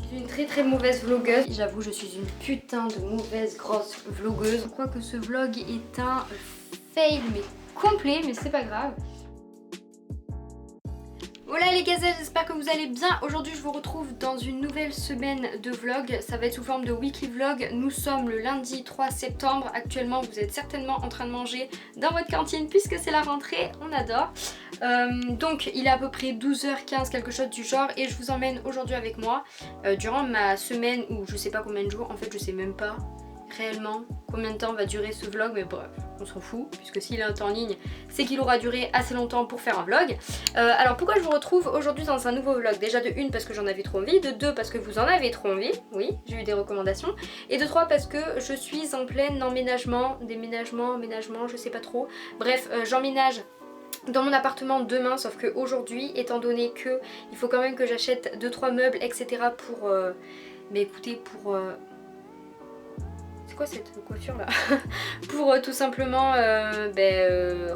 suis une très mauvaise vlogueuse. J'avoue, je suis une putain de mauvaise grosse vlogueuse. Je crois que ce vlog est un fail mais complet, mais c'est pas grave. Voilà les gazelles, j'espère que vous allez bien. Aujourd'hui je vous retrouve dans une nouvelle semaine de vlog. Ça va être sous forme de weekly vlog. Nous sommes le lundi 3 septembre. Actuellement vous êtes certainement en train de manger dans votre cantine puisque c'est la rentrée, on adore. Donc il est à peu près 12h15, quelque chose du genre. Et je vous emmène aujourd'hui avec moi durant ma semaine ou je sais pas combien de jours. En fait je sais même pas réellement combien de temps va durer ce vlog, mais bref, on s'en fout, puisque s'il est en ligne, c'est qu'il aura duré assez longtemps pour faire un vlog. Alors pourquoi je vous retrouve aujourd'hui dans un nouveau vlog? Déjà de 1 parce que j'en avais trop envie, de 2 parce que vous en avez trop envie, oui, j'ai eu des recommandations, et de 3 parce que je suis en plein emménagement, emménagement, je sais pas trop. Bref, j'emménage dans mon appartement demain, sauf qu'aujourd'hui, étant donné que il faut quand même que j'achète 2-3 meubles, etc. pour, mais écoutez, pour... C'est quoi cette coiffure là? Pour tout simplement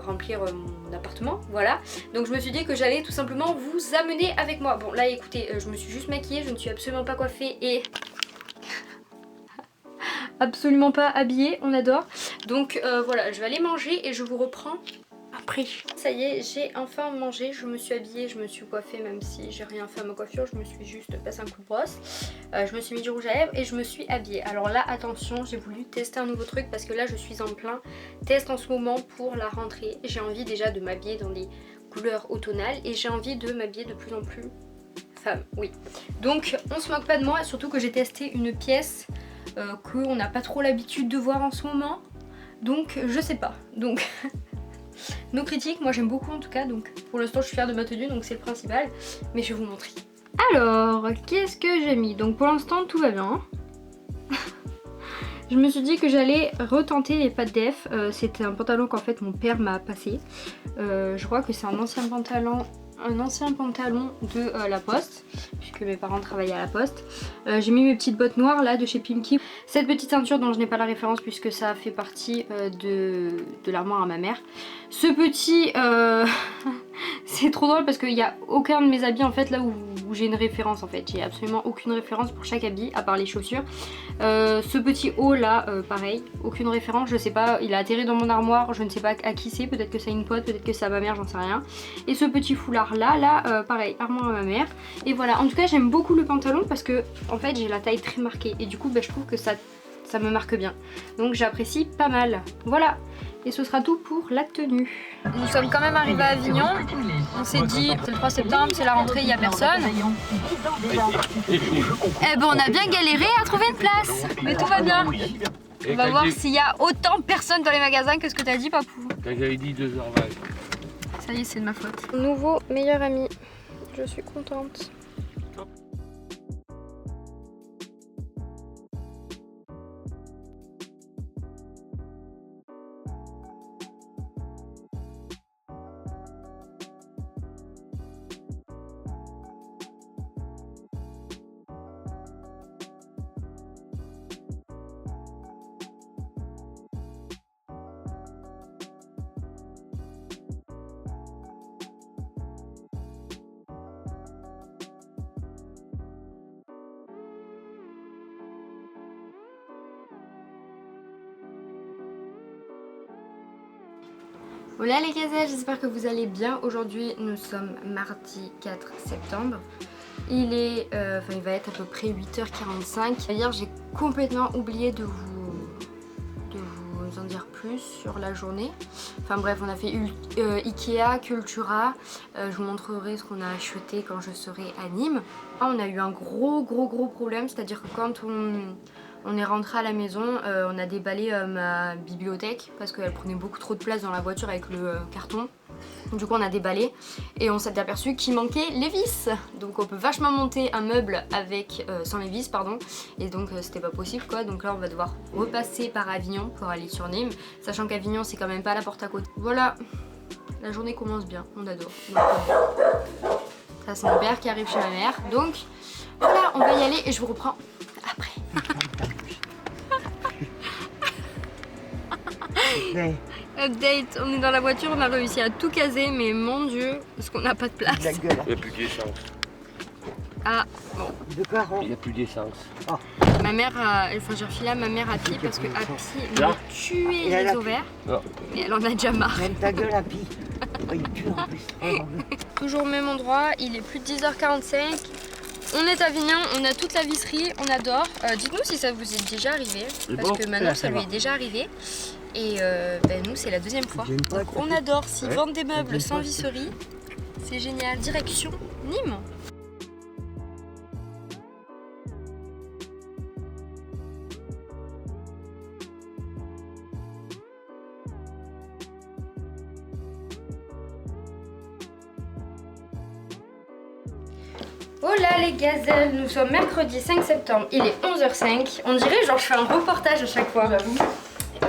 remplir mon appartement, voilà. Donc je me suis dit que j'allais tout simplement vous amener avec moi. Bon là écoutez, je me suis juste maquillée, je ne suis absolument pas coiffée et absolument pas habillée, on adore. Donc voilà, je vais aller manger et je vous reprends après. Ça y est, j'ai enfin mangé, je me suis habillée, je me suis coiffée, même si j'ai rien fait à ma coiffure, je me suis juste passé un coup de brosse. Je me suis mis du rouge à lèvres et je me suis habillée. Alors là attention, j'ai voulu tester un nouveau truc parce que là je suis en plein test en ce moment pour la rentrée. J'ai envie déjà de m'habiller dans des couleurs automnales et j'ai envie de m'habiller de plus en plus femme, oui. Donc on se moque pas de moi, surtout que j'ai testé une pièce qu'on n'a pas trop l'habitude de voir en ce moment. Donc je sais pas, donc... Nos critiques, moi j'aime beaucoup en tout cas, donc pour l'instant je suis fière de ma tenue, donc c'est le principal, mais je vais vous montrer. Alors, qu'est-ce que j'ai mis? Donc pour l'instant tout va bien. Je me suis dit que j'allais retenter les pattes def. C'était un pantalon qu'en fait mon père m'a passé. Je crois que c'est un ancien pantalon de la Poste, puisque mes parents travaillaient à la Poste. J'ai mis mes petites bottes noires là de chez Pimki. Cette petite ceinture dont je n'ai pas la référence puisque ça fait partie de l'armoire à ma mère. Ce petit... c'est trop drôle parce qu'il n'y a aucun de mes habits en fait là où j'ai une référence en fait. J'ai absolument aucune référence pour chaque habit à part les chaussures. Ce petit haut là, pareil, aucune référence, je sais pas, il a atterri dans mon armoire, je ne sais pas à qui c'est, peut-être que c'est une pote, peut-être que c'est à ma mère, j'en sais rien. Et ce petit foulard là, pareil, armoire à ma mère. Et voilà, en tout cas j'aime beaucoup le pantalon parce que en fait j'ai la taille très marquée et du coup je trouve que ça me marque bien. Donc j'apprécie pas mal. Voilà. Et ce sera tout pour la tenue. Nous sommes quand même arrivés à Avignon. On s'est dit, c'est le 3 septembre, c'est la rentrée, il n'y a personne. Eh ben on a bien galéré à trouver une place. Mais tout va bien. On va voir s'il y a autant de personnes dans les magasins que ce que t'as dit, Papou. Quand j'avais dit 2h20. Ça y est, c'est de ma faute. Nouveau meilleur ami. Je suis contente. Hola les gazelles, j'espère que vous allez bien. Aujourd'hui nous sommes mardi 4 septembre. Il est, il va être à peu près 8h45. Hier j'ai complètement oublié de vous en dire plus sur la journée. Enfin bref, on a fait Ikea, Cultura. Je vous montrerai ce qu'on a acheté quand je serai à Nîmes. On a eu un gros problème, c'est-à-dire que quand on est rentré à la maison, on a déballé ma bibliothèque parce qu'elle prenait beaucoup trop de place dans la voiture avec le carton. Du coup on a déballé et on s'est aperçu qu'il manquait les vis. Donc on peut vachement monter un meuble avec sans les vis pardon. Et donc c'était pas possible quoi. Donc là on va devoir repasser par Avignon pour aller sur Nîmes. Sachant qu'Avignon c'est quand même pas la porte à côté. Voilà, la journée commence bien, on adore. Donc, ça c'est mon père qui arrive chez ma mère. Donc voilà, on va y aller et je vous reprends après. Update, on est dans la voiture, on a réussi à tout caser, mais mon dieu, parce qu'on n'a pas de place. Il n'y a plus d'essence. Ah, bon. De quoi Il n'y a plus d'essence. Ma mère, enfin j'ai refilé à ma mère Happy parce que Happy Là. m'a tué Et elle les a- ovaires. Ah. Mais elle en a déjà marre. Même ta gueule, Happy. Oh, il pue en plus. Oh, Toujours au même endroit, il est plus de 10h45. On est à Avignon, on a toute la visserie, on adore. Dites-nous si ça vous est déjà arrivé. Parce bon que maintenant Là, ça ça lui va. est déjà arrivé. Et nous c'est la deuxième fois. J'ai une pote, Donc on adore, s'ils Ouais. vendent des meubles Une sans pote. visserie, c'est génial. Direction Nîmes. Oh là les gazelles, nous sommes mercredi 5 septembre, il est 11h05. On dirait genre je fais un reportage à chaque fois.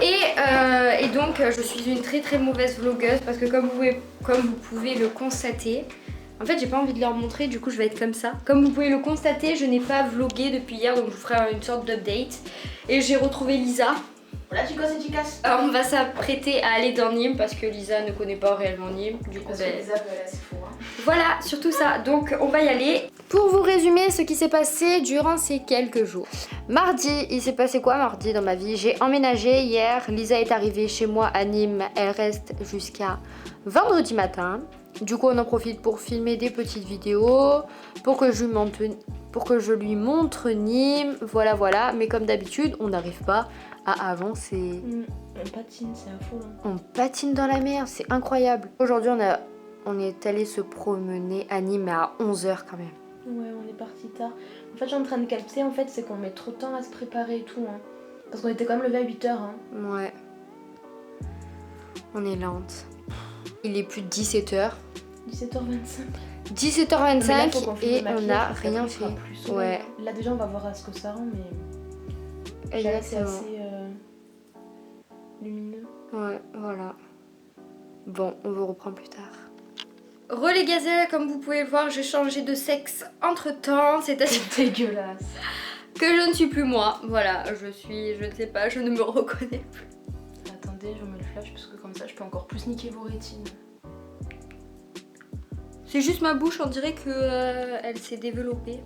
Et donc je suis une très mauvaise vlogueuse parce que comme vous pouvez le constater, en fait j'ai pas envie de leur montrer, du coup je vais être comme ça. Comme vous pouvez le constater, je n'ai pas vlogué depuis hier, donc je vous ferai une sorte d'update. Et j'ai retrouvé Lisa. Hola chicos et chicas. Alors on va s'apprêter à aller dans Nîmes parce que Lisa ne connaît pas réellement Nîmes. Du coup, Parce que les appels là c'est fou hein. voilà, surtout ça. Donc on va y aller. Pour vous résumer ce qui s'est passé durant ces quelques jours. Mardi, il s'est passé quoi mardi dans ma vie? J'ai emménagé hier. Lisa est arrivée chez moi à Nîmes. Elle reste jusqu'à vendredi matin. Du coup on en profite pour filmer des petites vidéos, pour que je lui montre Nîmes. Voilà. Mais comme d'habitude, on n'arrive pas à avancer. On patine, c'est un fou là. On patine dans la mer, c'est incroyable. Aujourd'hui on est allé se promener à Nîmes à 11h quand même. Ouais, on est parti tard. En fait, je suis en train de capter, en fait, c'est qu'on met trop de temps à se préparer et tout. Hein. Parce qu'on était quand même levé à 8h. Hein. Ouais. On est lente. Il est plus de 17h. 17h25. 17h25 et on n'a rien fait. Ouais. Là, déjà, on va voir à ce que ça rend, mais. Là, c'est Exactement. assez lumineux. Ouais, voilà. Bon, on vous reprend plus tard. Relais gazelle, comme vous pouvez le voir, j'ai changé de sexe entre temps, c'est-à-dire Dégueulasse. que je ne suis plus moi. Voilà, je ne sais pas, je ne me reconnais plus. Attendez, je me le flash parce que comme ça, je peux encore plus niquer vos rétines. C'est juste ma bouche, on dirait que elle s'est développée.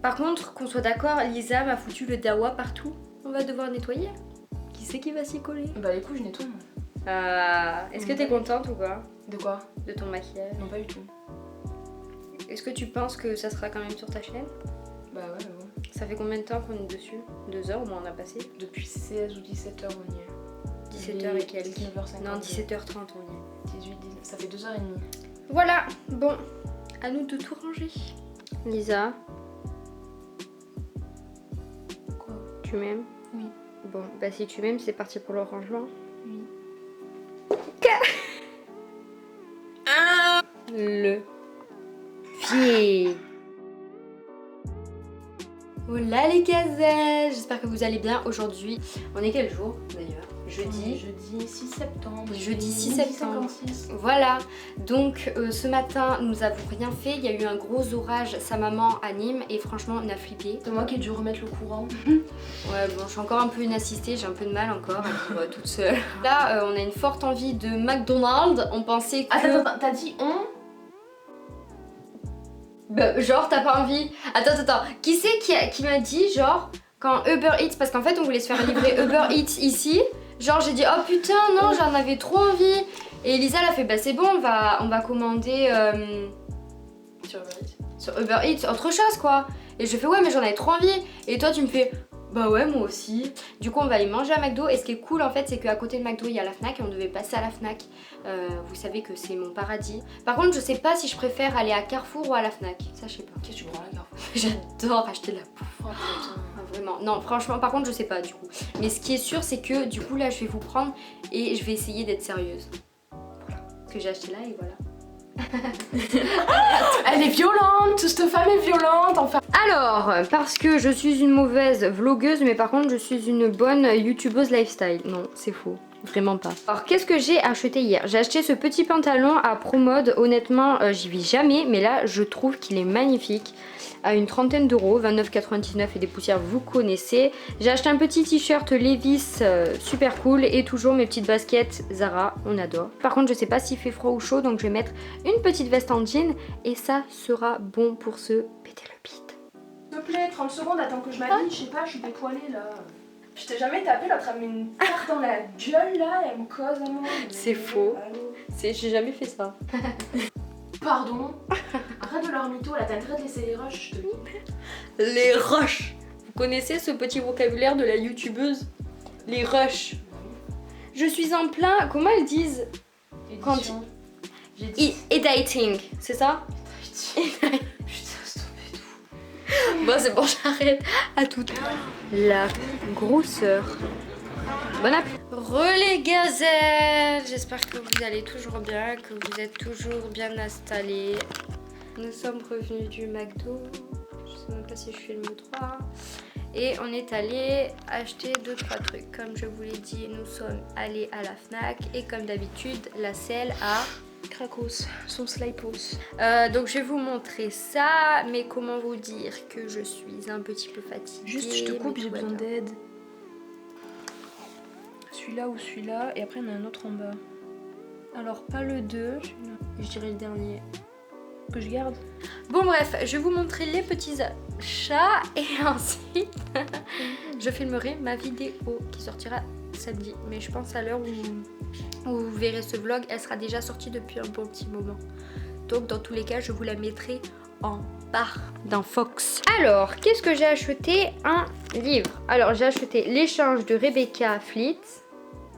Par contre, qu'on soit d'accord, Lisa m'a foutu le dawa partout. On va devoir nettoyer. Qui c'est qui va s'y coller? Bah, les coups, je nettoie. Moi. Est-ce que t'es contente ou pas De quoi? de ton maquillage? Non, pas du tout. Est-ce que tu penses que ça sera quand même sur ta chaîne? Bah, ouais, mais bon. Ça fait combien de temps qu'on est dessus? 2 heures au moins on a passé? Depuis 16 ou 17h, on y est. 17h et quelques. 19h50. Non, 17h30 on y est. 18, 19. Ça fait 2h30. Voilà, bon, à nous de tout ranger. Lisa, Quoi? tu m'aimes? Oui. Bon, bah si tu m'aimes, c'est parti pour le rangement. Oui. Le pied. Hola les gazelles, j'espère que vous allez bien aujourd'hui. On est quel jour d'ailleurs? Jeudi. Jeudi 6 septembre. Jeudi 6 Midi septembre. 56. Voilà, donc ce matin nous avons rien fait, il y a eu un gros orage, sa maman à Nîmes et franchement on a flippé. C'est moi qui ai dû remettre le courant. Ouais bon je suis encore un peu inassistée, j'ai un peu de mal encore à vivre toute seule. Là on a une forte envie de McDonald's, on pensait que... Attends, t'as dit on? Bah, genre t'as pas envie... Attends, qui c'est qui m'a dit genre quand Uber Eats, parce qu'en fait on voulait se faire livrer Uber Eats ici, genre j'ai dit oh putain non j'en avais trop envie. Et Elisa elle a fait bah c'est bon on va commander Sur Uber Eats. sur Uber Eats autre chose quoi. Et je fais ouais mais j'en avais trop envie. Et toi tu me fais bah ouais moi aussi. Du coup on va aller manger à McDo. Et ce qui est cool en fait c'est qu'à côté de McDo il y a la Fnac et on devait passer à la Fnac. Vous savez que c'est mon paradis. Par contre je sais pas si je préfère aller à Carrefour ou à la Fnac. Ça je sais pas. Qu'est-ce que tu prends la Carrefour? J'adore acheter de la bouffe. Oh putain. Ah, vraiment. Non franchement par contre je sais pas du coup. Mais ce qui est sûr c'est que du coup là je vais vous prendre et je vais essayer d'être sérieuse. Voilà. Ce que j'ai acheté là et voilà. Elle est violente, cette femme est violente, enfin. Alors, parce que je suis une mauvaise vlogueuse, mais par contre je suis une bonne youtubeuse lifestyle. Non, c'est faux. Vraiment pas. Alors qu'est-ce que j'ai acheté hier? J'ai acheté ce petit pantalon à Promode. Honnêtement j'y vis jamais, mais là je trouve qu'il est magnifique. à une trentaine d'euros, 29,99 et des poussières, vous connaissez. J'ai acheté un petit t-shirt Levi's super cool et toujours mes petites baskets Zara, on adore. Par contre, je sais pas s'il fait froid ou chaud, donc je vais mettre une petite veste en jean et ça sera bon pour se péter le bide. S'il te plaît, 30 secondes, attends que je m'habille, je sais pas, je suis dépoilée là. Je t'ai jamais tapé, l'autre elle me met une tarte dans la gueule là, elle me cause à moi. C'est faux. J'ai jamais fait ça. Pardon. Arrête de leur mytho, là t'as intérêt de laisser les rushs, je te le dis. Les rushs. Vous connaissez ce petit vocabulaire de la youtubeuse? Les rushs. Je suis en plein, comment elles disent? Quand j'ai dit. Editing, c'est ça? Putain, stoppez tout. Bon c'est bon, j'arrête. À toute. La grosseur. Bon appétit. Relais gazelle. J'espère que vous allez toujours bien, que vous êtes toujours bien installés. Nous sommes revenus du McDo. Je sais même pas si je filme 3. Et on est allé acheter 2-3 trucs. Comme je vous l'ai dit, nous sommes allés à la Fnac. Et comme d'habitude, la selle à Krakos, son Slypos. donc je vais vous montrer ça. Mais comment vous dire que je suis un petit peu fatiguée. Juste, je te coupe, mais j'ai tout va besoin bien. d'aide. Celui-là ou celui-là, et après il y en a un autre en bas. Alors, pas le 2, Je dirais le dernier. que je garde. Bon bref, je vais vous montrer les petits chats et ensuite je filmerai ma vidéo qui sortira samedi. Mais je pense à l'heure où vous verrez ce vlog, elle sera déjà sortie depuis un bon petit moment. Donc dans tous les cas, je vous la mettrai en barre d'un Fox. Alors, qu'est-ce que j'ai acheté? Un livre. Alors, j'ai acheté L'échange de Rebecca Fleet.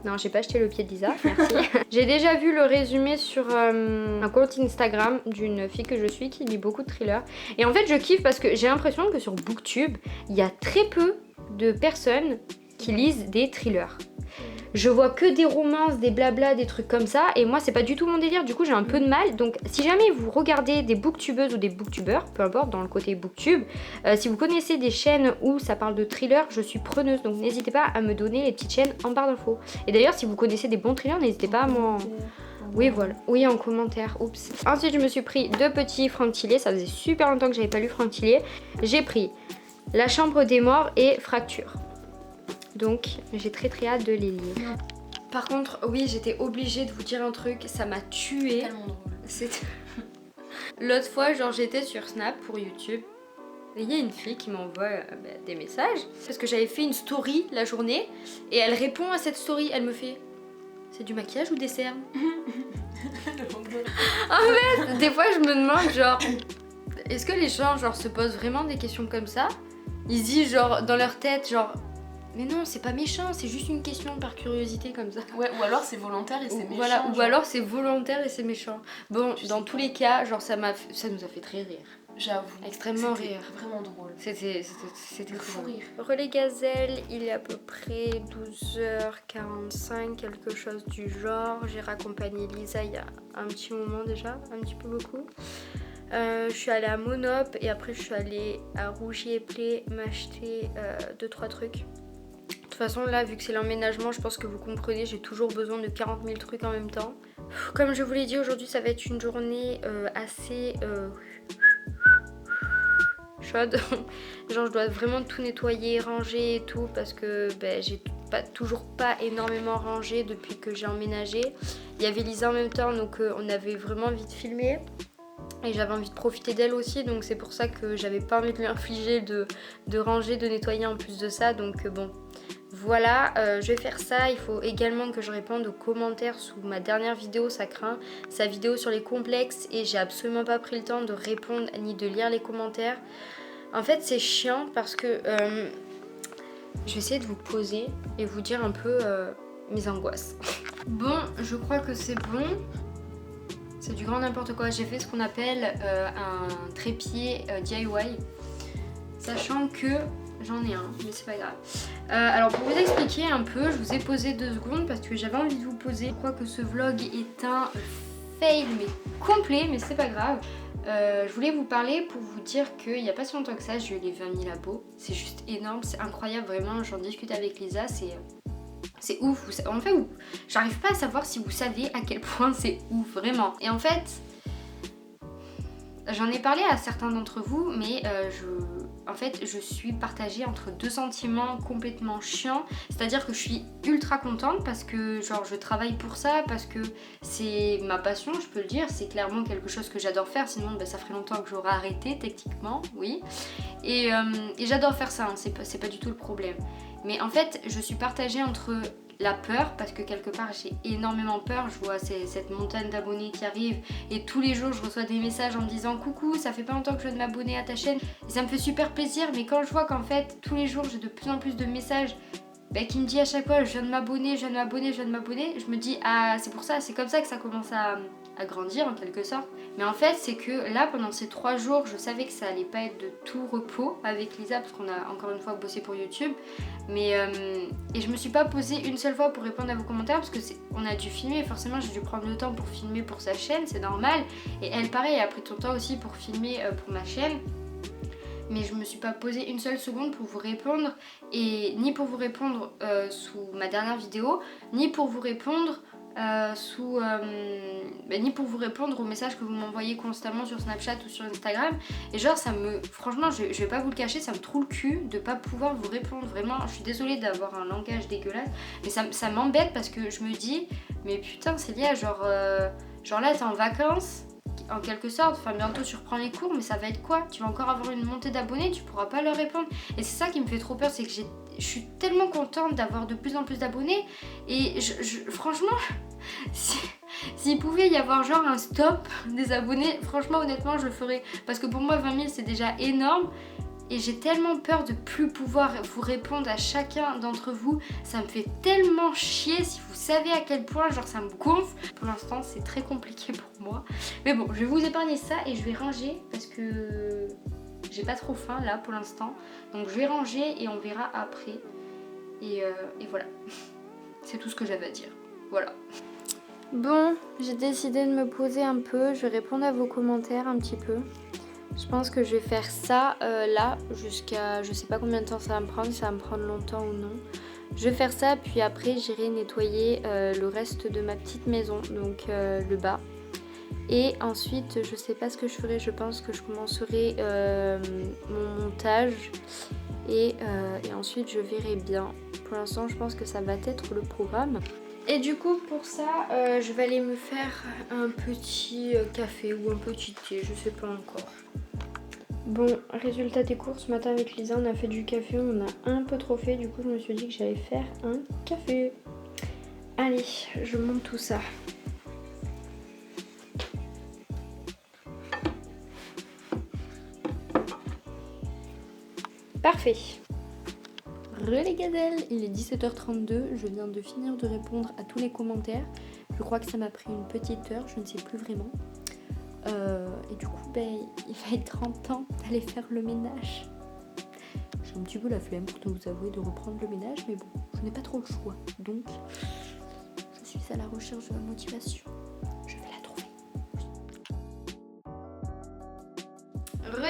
Non, j'ai pas acheté Le pied de Lisa, merci. J'ai déjà vu le résumé sur un compte Instagram d'une fille que je suis qui lit beaucoup de thrillers. Et en fait, je kiffe parce que j'ai l'impression que sur Booktube, il y a très peu de personnes qui lisent des thrillers. Je vois que des romances, des blabla, des trucs comme ça. Et moi, c'est pas du tout mon délire. Du coup, j'ai un peu de mal. Donc, si jamais vous regardez des booktubeuses ou des booktubeurs, peu importe, dans le côté booktube, si vous connaissez des chaînes où ça parle de thriller, je suis preneuse. Donc, n'hésitez pas à me donner les petites chaînes en barre d'infos. Et d'ailleurs, si vous connaissez des bons thrillers, n'hésitez pas à m'en... Oui, voilà. Oui, en commentaire. Oups. Ensuite, je me suis pris 2 petits Franck Tillier. Ça faisait super longtemps que j'avais pas lu Franck Tillier. J'ai pris La chambre des morts et Fracture. Donc j'ai très hâte de les lire. Par contre, oui, j'étais obligée de vous dire un truc, ça m'a tuée. Tellement drôle. L'autre fois, genre j'étais sur Snap pour YouTube. Et il y a une fille qui m'envoie des messages. Parce que j'avais fait une story la journée. Et elle répond à cette story, elle me fait: c'est du maquillage ou des cernes? En fait, des fois je me demande genre, est-ce que les gens genre se posent vraiment des questions comme ça? Ils se disent genre dans leur tête genre, mais non, c'est pas méchant, c'est juste une question par curiosité comme ça. Ouais, ou alors c'est volontaire et c'est méchant. Voilà, ou genre. alors c'est volontaire et c'est méchant. Bon, dans tous les cas, genre ça nous a fait très rire. J'avoue. Extrêmement C'était rire. Vraiment drôle. C'était Le fou rire. Relais gazelle, il est à peu près 12h45, quelque chose du genre. J'ai raccompagné Lisa il y a un petit moment déjà, un petit peu beaucoup. Je suis allée à Monop et après je suis allée à Rougier et Play m'acheter 2-3 trucs. De toute façon là, vu que c'est l'emménagement, je pense que vous comprenez, j'ai toujours besoin de 40 000 trucs en même temps. Comme je vous l'ai dit, aujourd'hui ça va être une journée assez chaude. Genre je dois vraiment tout nettoyer, ranger et tout parce que j'ai toujours pas énormément rangé depuis que j'ai emménagé. Il y avait Lisa en même temps, donc on avait vraiment envie de filmer. Et j'avais envie de profiter d'elle aussi, donc c'est pour ça que j'avais pas envie de lui infliger de ranger, de nettoyer en plus de ça. Donc bon, voilà, je vais faire ça. Il faut également que je réponde aux commentaires sous ma dernière vidéo, ça craint. Sa vidéo sur les complexes et j'ai absolument pas pris le temps de répondre ni de lire les commentaires. En fait c'est chiant parce que je vais essayer de vous poser et vous dire un peu mes angoisses. Bon, je crois que c'est bon. C'est du grand n'importe quoi. J'ai fait ce qu'on appelle un trépied DIY. Sachant que j'en ai un, mais c'est pas grave. Alors pour vous expliquer un peu, je vous ai posé 2 secondes parce que j'avais envie de vous poser. Je crois que ce vlog est un fail mais complet, mais c'est pas grave. Je voulais vous parler pour vous dire qu'il n'y a pas si longtemps que ça, j'ai eu les 20 000 abos. C'est juste énorme, c'est incroyable vraiment. J'en discute avec Lisa, c'est ouf. En fait, j'arrive pas à savoir si vous savez à quel point c'est ouf, vraiment. Et en fait, J'en ai parlé à certains d'entre vous, mais en fait je suis partagée entre deux sentiments complètement chiants. C'est-à-dire que je suis ultra contente parce que genre je travaille pour ça, parce que c'est ma passion, je peux le dire. C'est clairement quelque chose que j'adore faire, sinon ça ferait longtemps que j'aurais arrêté techniquement, oui. Et j'adore faire ça, hein, c'est pas du tout le problème. Mais en fait je suis partagée entre la peur, parce que quelque part j'ai énormément peur, je vois cette montagne d'abonnés qui arrive et tous les jours je reçois des messages en me disant coucou, ça fait pas longtemps que je viens de m'abonner à ta chaîne et ça me fait super plaisir, mais quand je vois qu'en fait tous les jours j'ai de plus en plus de messages qui me dit à chaque fois je viens de m'abonner, je me dis ah c'est pour ça, c'est comme ça que ça commence à grandir en quelque sorte. Mais en fait c'est que là pendant ces 3 jours je savais que ça allait pas être de tout repos avec Lisa parce qu'on a encore une fois bossé pour YouTube, mais et je me suis pas posée une seule fois pour répondre à vos commentaires parce que on a dû filmer, forcément j'ai dû prendre le temps pour filmer pour sa chaîne, c'est normal, et elle pareil a pris ton temps aussi pour filmer pour ma chaîne. Mais je me suis pas posée une seule seconde pour vous répondre, et ni pour vous répondre sous ma dernière vidéo, ni pour vous répondre ni pour vous répondre aux messages que vous m'envoyez constamment sur Snapchat ou sur Instagram. Et genre franchement je vais pas vous le cacher, ça me trouve le cul de pas pouvoir vous répondre. Vraiment je suis désolée d'avoir un langage dégueulasse, mais ça m'embête parce que je me dis mais putain Célia, genre là t'es en vacances en quelque sorte, enfin bientôt tu reprends les cours, mais ça va être quoi? Tu vas encore avoir une montée d'abonnés, tu pourras pas leur répondre. Et c'est ça qui me fait trop peur, c'est que je suis tellement contente d'avoir de plus en plus d'abonnés, et franchement s'il pouvait y avoir genre un stop des abonnés, franchement honnêtement je le ferais, parce que pour moi 20 000 c'est déjà énorme. Et j'ai tellement peur de plus pouvoir vous répondre à chacun d'entre vous. Ça me fait tellement chier, si vous savez à quel point, genre ça me gonfle. Pour l'instant c'est très compliqué pour moi. Mais bon, je vais vous épargner ça et je vais ranger parce que j'ai pas trop faim là pour l'instant. Donc je vais ranger et on verra après. Et voilà. C'est tout ce que j'avais à dire. Voilà. Bon, j'ai décidé de me poser un peu. Je vais répondre à vos commentaires un petit peu. Je pense que je vais faire ça là jusqu'à je sais pas combien de temps ça va me prendre, si ça va me prendre longtemps ou non. Je vais faire ça puis après j'irai nettoyer le reste de ma petite maison, donc le bas. Et ensuite je sais pas ce que je ferai, je pense que je commencerai mon montage et ensuite je verrai bien. Pour l'instant je pense que ça va être le programme. Et du coup pour ça je vais aller me faire un petit café ou un petit thé, je sais pas encore. Bon, résultat des courses, ce matin avec Lisa on a fait du café, on a un peu trop fait, du coup je me suis dit que j'allais faire un café. Allez, je monte tout ça. Parfait. Les gazelles, il est 17h32, je viens de finir de répondre à tous les commentaires. Je crois que ça m'a pris une petite heure, je ne sais plus vraiment. Et du coup, il va être 30 temps d'aller faire le ménage. J'ai un petit peu la flemme pour tout vous avouer de reprendre le ménage, mais bon, je n'ai pas trop le choix. Donc, je suis à la recherche de la motivation. Je vais la trouver.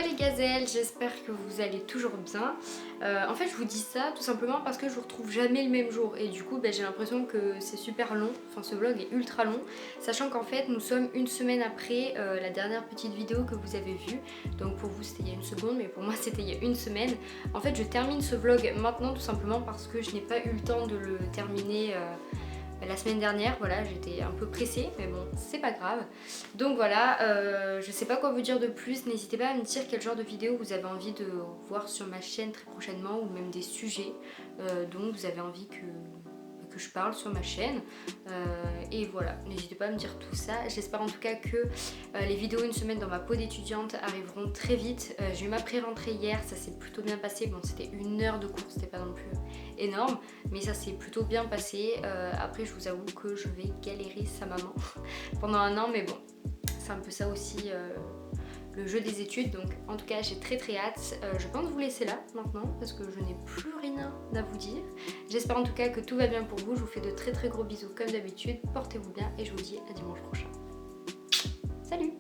Les gazelles, j'espère que vous allez toujours bien. En fait je vous dis ça tout simplement parce que je vous retrouve jamais le même jour et du coup j'ai l'impression que c'est super long, enfin ce vlog est ultra long, sachant qu'en fait nous sommes une semaine après la dernière petite vidéo que vous avez vue. Donc pour vous c'était il y a une seconde, mais pour moi c'était il y a une semaine. En fait je termine ce vlog maintenant tout simplement parce que je n'ai pas eu le temps de le terminer la semaine dernière. Voilà, j'étais un peu pressée, mais bon, c'est pas grave. Donc voilà, je sais pas quoi vous dire de plus. N'hésitez pas à me dire quel genre de vidéo vous avez envie de voir sur ma chaîne très prochainement, ou même des sujets dont vous avez envie que je parle sur ma chaîne. Et voilà, n'hésitez pas à me dire tout ça. J'espère en tout cas que les vidéos une semaine dans ma peau d'étudiante arriveront très vite. J'ai eu ma pré-rentrée hier, ça s'est plutôt bien passé. Bon, c'était 1 heure de cours, c'était pas non plus énorme, mais ça s'est plutôt bien passé. Après je vous avoue que je vais galérer sa maman pendant 1 an, mais bon, c'est un peu ça aussi le jeu des études. Donc en tout cas j'ai très hâte. Je pense vous laisser là maintenant parce que je n'ai plus rien à vous dire. J'espère en tout cas que tout va bien pour vous. Je vous fais de très gros bisous comme d'habitude. Portez-vous bien et je vous dis à dimanche prochain. Salut!